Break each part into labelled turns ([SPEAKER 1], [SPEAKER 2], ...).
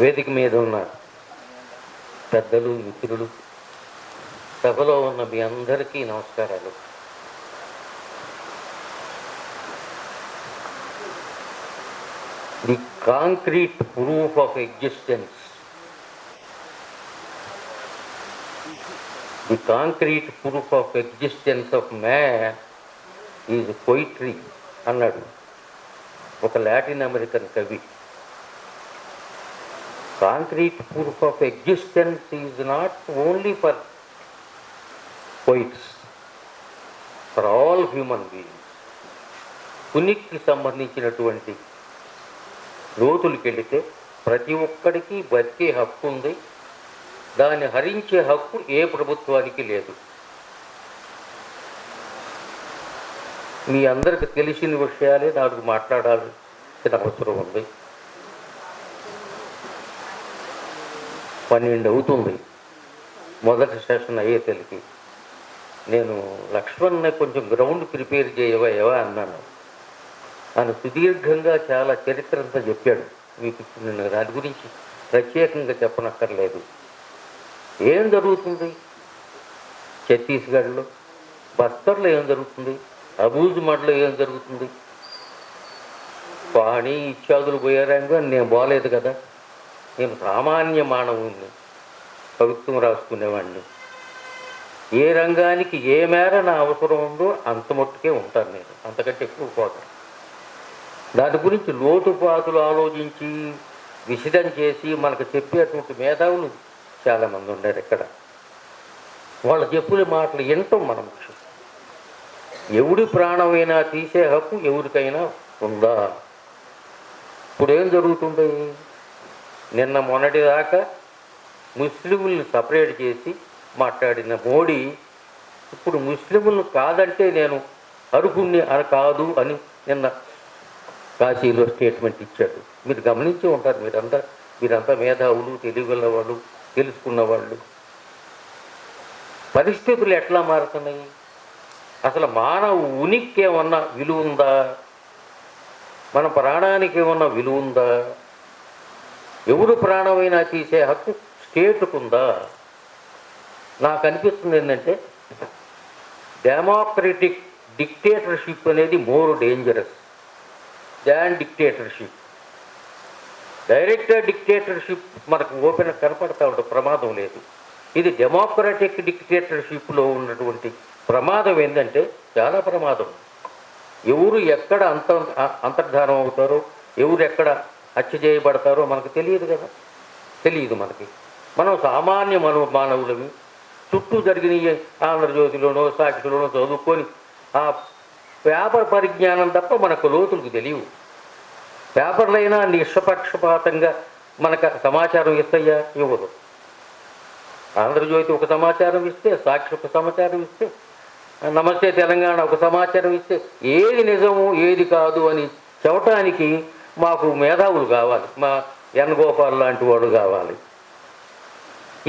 [SPEAKER 1] వేదిక మీద ఉన్న పెద్దలు, మిత్రులు, సభలో ఉన్న మీ అందరికీ నమస్కారాలు. The concrete proof of existence, the concrete proof of existence of man is poetry అన్నాడు ఒక లాటిన్ అమెరికన్ కవి. Concrete proof of existence is not only for poets, for all human beings. ఉనికికి సంబంధించినటువంటి లోతులకు వెళితే ప్రతి ఒక్కడికి బతికే హక్కు ఉంది. దాన్ని హరించే హక్కు ఏ ప్రభుత్వానికి లేదు. మీ అందరికి తెలిసిన విషయాలే నాకు మాట్లాడాల్సిన అవసరం ఉంది. 12 అవుతుంది మొదటి సెషన్ అయ్యేసరికి. నేను లక్ష్మణ్ని కొంచెం గ్రౌండ్ ప్రిపేర్ చేయవా అన్నాను. ఆయన సుదీర్ఘంగా చాలా చరిత్ర అంతా చెప్పాడు. మీకు నేను దాని గురించి ప్రత్యేకంగా చెప్పనక్కర్లేదు. ఏం జరుగుతుంది ఛత్తీస్గఢ్లో, బస్తర్లో ఏం జరుగుతుంది, అబూజ్మడ్లో ఏం జరుగుతుంది? పాణి ఇత్యాదులు పోయారంగా నేను బాగలేదు కదా. నేను సామాన్య మానవుణ్ణి, కవిత్వం రాసుకునేవాడిని. ఏ రంగానికి ఏ మేర నా అవసరం ఉందో అంత మట్టుకే ఉంటాను నేను, అంతకంటే ఎక్కువ పోతాను. దాని గురించి లోతుపాతులు ఆలోచించి విశదం చేసి మనకు చెప్పేటువంటి మేధావులు చాలామంది ఉన్నారు ఇక్కడ. వాళ్ళ చెప్పుల మాటలు వినటం మన ముఖ్యం. ఎవడి ప్రాణమైనా తీసే హక్కు ఎవరికైనా ఉందా? ఇప్పుడు ఏం జరుగుతుంది? నిన్న మొన్నటిదాకా ముస్లింలను సపరేట్ చేసి మాట్లాడిన మోడీ ఇప్పుడు ముస్లింలను కాదంటే నేను అర్హుణ్ణి కాదు అని నిన్న కాశీలో స్టేట్మెంట్ ఇచ్చాడు. మీరు గమనించి ఉంటారు. మీరంతా మేధావులు, తెలివిగల వాళ్ళు, తెలుసుకున్న వాళ్ళు. పరిస్థితులు ఎట్లా మారుతున్నాయి? అసలు మానవ ఉనికి ఏమన్నా విలువ ఉందా? మన ప్రాణానికి ఏమన్నా విలువ ఉందా? ఎవరు ప్రాణమైనా తీసే హక్కు స్టేటుకుందా? నాకు అనిపిస్తుంది ఏంటంటే డెమోక్రటిక్ డిక్టేటర్షిప్ అనేది more dangerous than dictatorship. Director dictatorship మనకు ఓపెన్ కనపడతా ఉంటుంది, ప్రమాదం లేదు. ఇది డెమోక్రటిక్ డిక్టేటర్షిప్లో ఉన్నటువంటి ప్రమాదం ఏంటంటే చాలా ప్రమాదం. ఎవరు ఎక్కడ అంతర్ధానం అవుతారో, ఎవరు ఎక్కడ హత్య చేయబడతారో మనకు తెలియదు కదా. తెలియదు మనకి. మనం సామాన్య మానవులవి. చుట్టూ జరిగిన ఆంధ్రజ్యోతిలోనో సాక్షిలోనో చదువుకొని ఆ పేపర్ పరిజ్ఞానం తప్ప మనకు లోతులకు తెలియవు. పేపర్లైనా నిష్పక్షపాతంగా మనకు సమాచారం ఇస్తాయా? ఇవ్వదు. ఆంధ్రజ్యోతి ఒక సమాచారం ఇస్తే, సాక్షి ఒక సమాచారం ఇస్తే, నమస్తే తెలంగాణ ఒక సమాచారం ఇస్తే ఏది నిజము ఏది కాదు అని చెప్పటానికి మాకు మేధావులు కావాలి. మా ఎన్ గోపాల్ లాంటి వాడు కావాలి.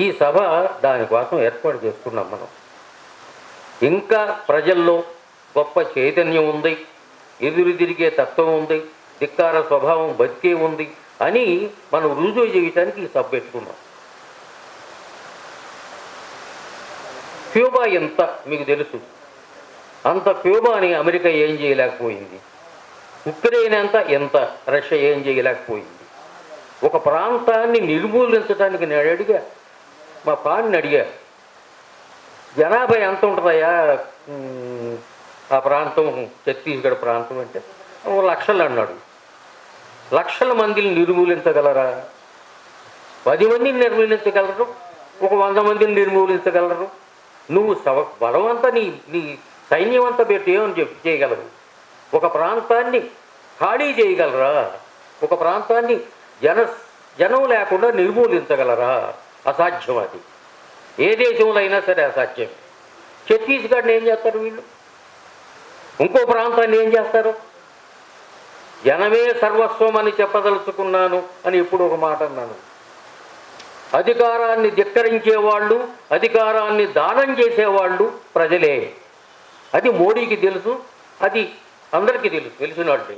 [SPEAKER 1] ఈ సభ దానికోసం ఏర్పాటు చేసుకున్నాం మనం. ఇంకా ప్రజల్లో గొప్ప చైతన్యం ఉంది, ఎదురు తిరిగే తత్వం ఉంది, ధిక్కార స్వభావం బతికే ఉంది అని మనం రుజువు చేయటానికి ఈ సభ పెట్టుకున్నాం. క్యూబా ఎంత మీకు తెలుసు. అంత క్యూబాని అమెరికా ఏం చేయలేకపోయింది. ఉక్రెయిన్ ఎంత రష్యా ఏం చేయలేకపోయింది. ఒక ప్రాంతాన్ని నిర్మూలించడానికి నేను అడిగా, మా పాన్ని అడిగా, జనాభా ఎంత ఉంటుందయ్యా ఆ ప్రాంతం, ఛత్తీస్గఢ్ ప్రాంతం అంటే 1,00,000 అన్నాడు. లక్షల మందిని నిర్మూలించగలరా? 10 మందిని నిర్మూలించగలరు, ఒక 100 మందిని నిర్మూలించగలరు. నువ్వు బలమంతా నీ సైన్యం అంతా పెట్టి ఏమని చేయగలరు? ఒక ప్రాంతాన్ని ఖాళీ చేయగలరా? ఒక ప్రాంతాన్ని జనం లేకుండా నిర్మూలించగలరా? అసాధ్యం. అది ఏ దేశంలో అయినా సరే అసాధ్యం. ఛత్తీస్గఢ్ని ఏం చేస్తారు వీళ్ళు? ఇంకో ప్రాంతాన్ని ఏం చేస్తారు? జనమే సర్వస్వం అని చెప్పదలుచుకున్నాను అని ఇప్పుడు ఒక మాట అన్నాను. అధికారాన్ని ధిక్కరించేవాళ్ళు, అధికారాన్ని దానం చేసేవాళ్ళు ప్రజలే. అది మోడీకి తెలుసు, అది అందరికీ తెలుసు. తెలిసినట్టే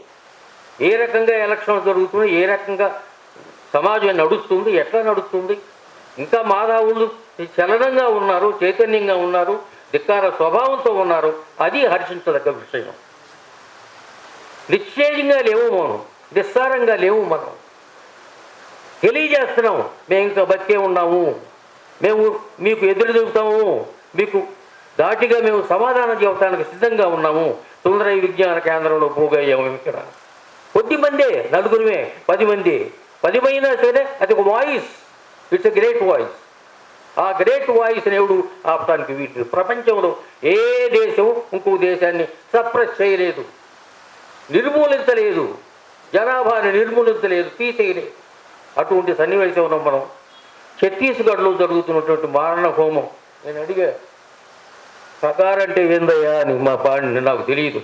[SPEAKER 1] ఏ రకంగా ఎలక్షన్ జరుగుతుందో, ఏ రకంగా సమాజం నడుస్తుంది, ఎట్లా నడుస్తుంది? ఇంకా మాధవులు చలనంగా ఉన్నారు, చైతన్యంగా ఉన్నారు, ధిక్కార స్వభావంతో ఉన్నారు. అది హర్షించదగ్గ విషయం. నిశ్చయంగా లేవు మనం, నిస్సారంగా లేవు మనం. తెలియజేస్తున్నాం, మేము ఇంకా బతికే ఉన్నాము, మేము మీకు ఎదురు చూపుతాము, మీకు దాటిగా మేము సమాధానం చెప్పడానికి సిద్ధంగా ఉన్నాము. సుందర విజ్ఞాన కేంద్రంలో పోగయ్యాము. ఇక్కడ కొద్దిమందే, నలుగురుమే, 10 మంది, 10 అయినా సరే అది ఒక voice. It's a great voice. ఆ గ్రేట్ వాయిస్ని ఎవడు ఆపడానికి వీటి ప్రపంచంలో ఏ దేశం ఇంకో దేశాన్ని సప్రెస్ చేయలేదు, నిర్మూలించలేదు, జనాభాని నిర్మూలించలేదు, తీసేయలేదు. అటువంటి సన్నివేశంలో మనం ఛత్తీస్గఢ్లో జరుగుతున్నటువంటి మారణ హోమం. నేను అడిగా, కగారంటే ఏందయ్యా అని మా పాడిని, నాకు తెలియదు.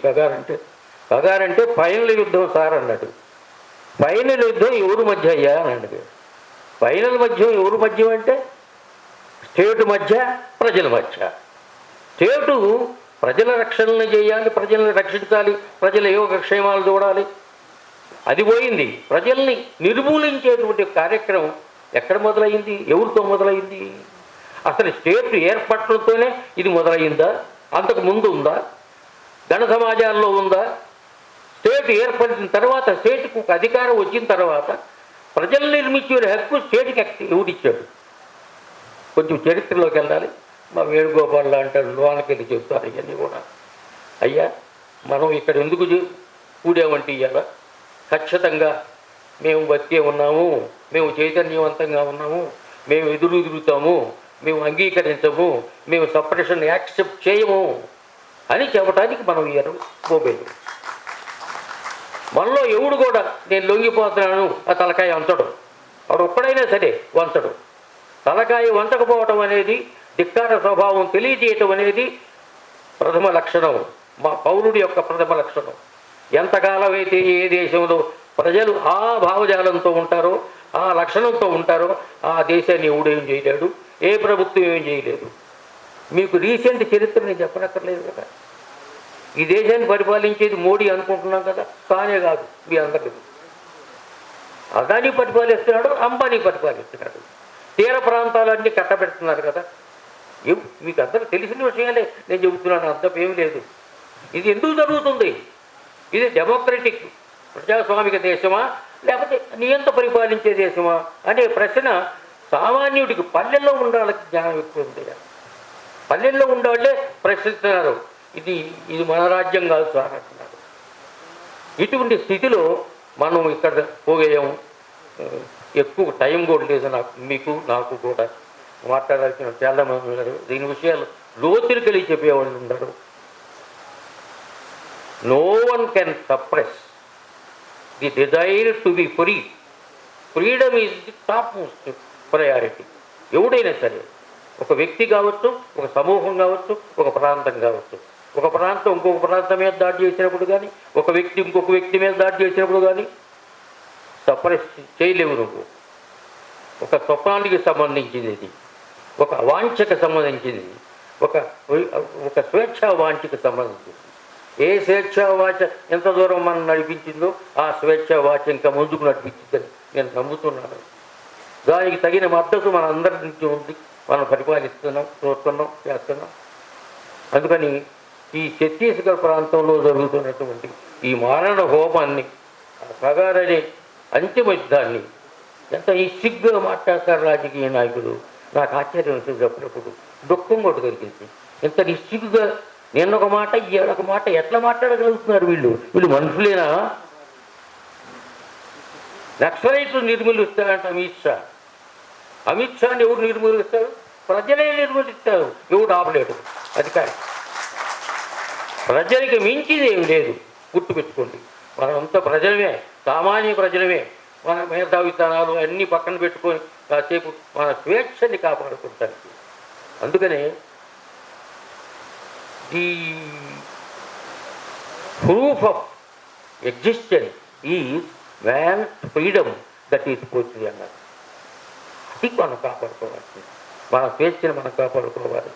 [SPEAKER 1] కగారంటే ఫైనల్ యుద్ధం సార్ అన్నాడు. ఫైనల్ యుద్ధం ఎవరి మధ్య అయ్యా అని అడిగాడు. ఫైనల్ మధ్య ఎవరి మధ్య అంటే స్టేటు మధ్య, ప్రజల మధ్య. స్టేటు ప్రజల రక్షణను చేయాలి, ప్రజల్ని రక్షించాలి, ప్రజల యోగక్షేమాలు చూడాలి. అది పోయింది. ప్రజల్ని నిర్మూలించేటువంటి కార్యక్రమం ఎక్కడ మొదలైంది? ఎవరితో మొదలైంది? అసలు స్టేట్ ఏర్పడటంతోనే ఇది మొదలైందా? అంతకు ముందు ఉందా? గణ సమాజాల్లో ఉందా? స్టేట్ ఏర్పడిన తర్వాత, స్టేట్కు ఒక అధికారం వచ్చిన తర్వాత ప్రజలు నిర్మించే హక్కు స్టేట్కి ఎవరిచ్చాడు? కొంచెం చరిత్రలోకి వెళ్ళాలి. మా వేణుగోపాల్ అంటాడు, లోనకి వెళ్ళి చెప్తారు ఇవన్నీ కూడా. అయ్యా, మనం ఇక్కడ ఎందుకు కూడామంటే ఇవాళ ఖచ్చితంగా మేము బతికే ఉన్నాము, మేము చైతన్యవంతంగా ఉన్నాము, మేము ఎదురు తిరుగుతాము, మేము అంగీకరించము, మేము సపరేషన్ యాక్సెప్ట్ చేయము అని చెప్పడానికి మనం ఇయ్యరు పోబేదు. మనలో ఎవడు కూడా నేను లొంగిపోతున్నాను ఆ తలకాయ వంచడం. వాడు ఒక్కడైనా సరే వంచడు. తలకాయ వంచకపోవటం అనేది, ధిక్కార స్వభావం తెలియజేయటం అనేది ప్రథమ లక్షణం, మా పౌరుడి యొక్క ప్రథమ లక్షణం. ఎంతకాలం అయితే ఏ దేశంలో ప్రజలు ఆ భావజాలంతో ఉంటారో, ఆ లక్షణంతో ఉంటారో, ఆ దేశాన్ని ఎవడేం చేయలేడు, ఏ ప్రభుత్వం ఏం చేయలేదు. మీకు రీసెంట్ చరిత్ర నేను చెప్పనక్కర్లేదు కదా. ఈ దేశాన్ని పరిపాలించేది మోడీ అనుకుంటున్నాం కదా. కానే కాదు, మీ అందరికీ. అదానీ పరిపాలిస్తున్నాడు, అంబానీ పరిపాలిస్తున్నాడు. తీర ప్రాంతాలన్నీ కట్టబెడుతున్నారు కదా. మీకు అందరూ తెలిసిన విషయాలే నేను చెబుతున్నాను, అంతేం లేదు. ఇది ఎందుకు జరుగుతుంది? ఇది డెమోక్రటిక్ ప్రజాస్వామిక దేశమా, లేకపోతే నియంత పరిపాలించే దేశమా అనే ప్రశ్న సామాన్యుడికి పల్లెల్లో ఉండాలని జ్ఞానం ఎక్కువ ఉంది. పల్లెల్లో ఉండేవాళ్ళే ప్రశ్నిస్తున్నారు, ఇది మన రాజ్యం కాదు సార్ అంటున్నారు. ఇటువంటి స్థితిలో మనం ఇక్కడ పోయాము. ఎక్కువ టైం కూడా లేదు నాకు కూడా. మాట్లాడాల్సిన చాలామంది ఉన్నారు. దీని విషయాలు లోతులు కలిగి చెప్పేవాళ్ళు ఉన్నారు. No one can suppress the desire to be free. Freedom is the top most priority. ఎవడైనా సరే, ఒక వ్యక్తి కావచ్చు, ఒక సమూహం కావచ్చు, ఒక ప్రాంతం కావచ్చు. ఒక ప్రాంతం ఇంకొక ప్రాంతం మీద దాడి చేసినప్పుడు కానీ, ఒక వ్యక్తి ఇంకొక వ్యక్తి మీద దాడి చేసినప్పుడు కానీ సప్రెస్ చేయలేవు నువ్వు. ఒక స్వప్నానికి సంబంధించింది ఇది, ఒక వాంఛకు సంబంధించింది, ఒక స్వేచ్ఛా వాంఛకు సంబంధించింది. ఏ స్వేచ్ఛా వాచ ఎంత దూరం మనం నడిపించిందో ఆ స్వేచ్ఛా వాచ ఇంకా ముందుకు నడిపించిందని నేను నమ్ముతున్నాను. దానికి తగిన మద్దతు మన అందరి నుంచి ఉంది. మనం పరిపాలిస్తున్నాం, చూస్తున్నాం, చేస్తున్నాం. అందుకని ఈ ఛత్తీస్గఢ్ ప్రాంతంలో జరుగుతున్నటువంటి ఈ మారణ హోమాన్ని, ప్రగారనే అంతిమ యుద్ధాన్ని ఎంత నిస్సిగ్గుగా మాట్లాడతారు రాజకీయ నాయకులు. నాకు ఆశ్చర్యం వచ్చింది అప్పుడప్పుడు, దుఃఖం కూడా కలిగింది. ఎంత నిస్సిగ్గుగా నిన్నొక మాట ఒక మాట ఎట్లా మాట్లాడగలుగుతున్నారు వీళ్ళు మనుషులేనా? నక్సలైట్లు నిర్మూలిస్తారంట అమిత్ షాని ఎవరు నిర్మూలిస్తారు? ప్రజలే నిర్మూలిస్తారు. ఎవడు ఆపలేడు. అధికారి ప్రజలకి మించిది ఏమి లేదు. గుర్తుపెట్టుకోండి, మనమంతా ప్రజలమే, సామాన్య ప్రజలమే. మన మేధావితనాలు అన్నీ పక్కన పెట్టుకొని కాసేపు మన స్వేచ్ఛని కాపాడుకుంటానికి. అందుకనే the proof of existence is man's freedom that is poetry అన్నారు. అది మనం కాపాడుకోవాలి. మన స్వేచ్ఛను మనం కాపాడుకోవాలి,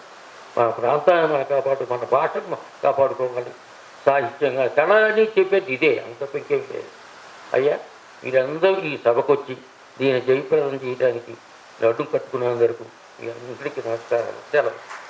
[SPEAKER 1] మన ప్రాంతాన్ని మనం మన భాషను కాపాడుకోవాలి. సాహిత్యంగా కళని చెప్పేది ఇదే, అంత పెంకేం లేదు. అయ్యా, మీరందరూ ఈ సభకు వచ్చి దీన్ని జయప్రదం చేయడానికి అడ్డు కట్టుకున్నందుకు మీ అందరికీ నమస్కారాలు. సెలవు.